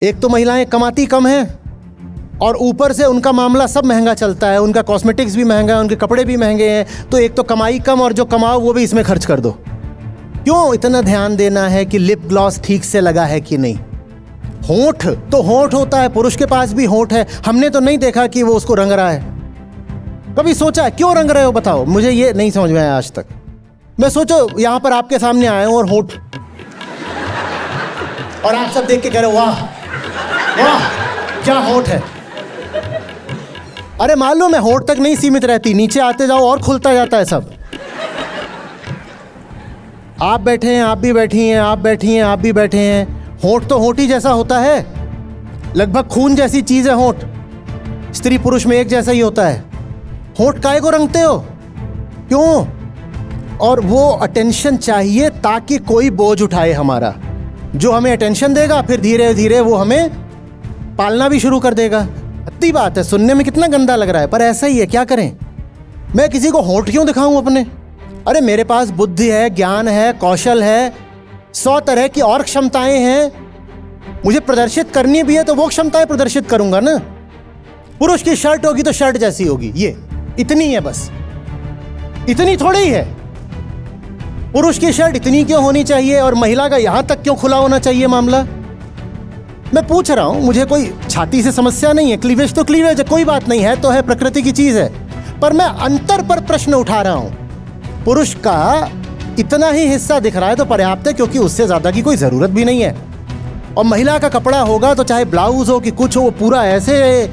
एक तो महिलाएं कमाती कम हैं और ऊपर से उनका मामला सब महंगा चलता है, उनका कॉस्मेटिक्स भी महंगा है, उनके कपड़े भी महंगे हैं। तो एक तो कमाई कम और जो कमाओ वो भी इसमें खर्च कर दो। क्यों इतना ध्यान देना है कि लिप ग्लॉस ठीक से लगा है कि नहीं? होंठ तो होंठ होता है, पुरुष के पास भी होंठ है, हमने तो नहीं देखा कि वो उसको रंग रहा है। कभी सोचा क्यों रंग रहे हो? बताओ, मुझे ये नहीं समझ में आया आज तक। मैं सोचो यहां पर आपके सामने आया हूं और होंठ, और आप सब देख के कह रहे हो वाह वाह क्या होंठ है। अरे मालूम है होंठ तक नहीं सीमित रहती, नीचे आते जाओ और खुलता जाता है सब। आप बैठे हैं, आप भी बैठी हैं, आप बैठी हैं, आप भी बैठे हैं। होंठ तो होंठ ही जैसा होता है, लगभग खून जैसी चीज है होंठ। स्त्री पुरुष में एक जैसा ही होता है। होंठ काहे को रंगते हो? क्यों? और वो अटेंशन चाहिए ताकि कोई बोझ उठाए हमारा। जो हमें अटेंशन देगा फिर धीरे धीरे वो हमें पालना भी शुरू कर देगा। अच्छी बात है, सुनने में कितना गंदा लग रहा है पर ऐसा ही है, क्या करें। मैं किसी को होंठ क्यों दिखाऊं अपने? अरे मेरे पास बुद्धि है, ज्ञान है, कौशल है, 100 तरह की और क्षमताएं हैं। मुझे प्रदर्शित करनी भी है तो वो क्षमताएं प्रदर्शित करूंगा ना। पुरुष की शर्ट होगी तो शर्ट जैसी होगी, ये इतनी है बस, इतनी थोड़ी ही है। पुरुष की शर्ट इतनी क्यों होनी चाहिए और महिला का यहां तक क्यों खुला होना चाहिए मामला? मैं पूछ रहा हूं, मुझे कोई छाती से समस्या नहीं है, क्लीवेज तो क्लीवेज है, कोई बात नहीं है, तो है, प्रकृति की चीज है। पर मैं अंतर पर प्रश्न उठा रहा हूं। पुरुष का इतना ही हिस्सा दिख रहा है तो पर्याप्त है, क्योंकि उससे ज्यादा की कोई जरूरत भी नहीं है। और महिला का कपड़ा होगा तो चाहे ब्लाउज हो कि कुछ हो, वो पूरा ऐसे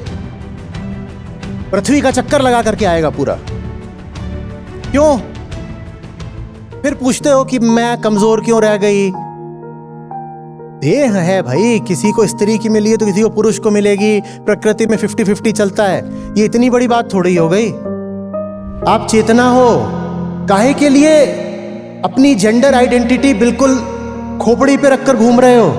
पृथ्वी का चक्कर लगा करके आएगा पूरा। क्यों? फिर पूछते हो कि मैं कमजोर क्यों रह गई। देह है भाई, किसी को स्त्री की मिली है तो किसी को पुरुष को मिलेगी। प्रकृति में 50-50 चलता है। ये इतनी बड़ी बात थोड़ी हो गई। आप चेतना हो, काहे के लिए अपनी जेंडर आइडेंटिटी बिल्कुल खोपड़ी पे रखकर घूम रहे हो?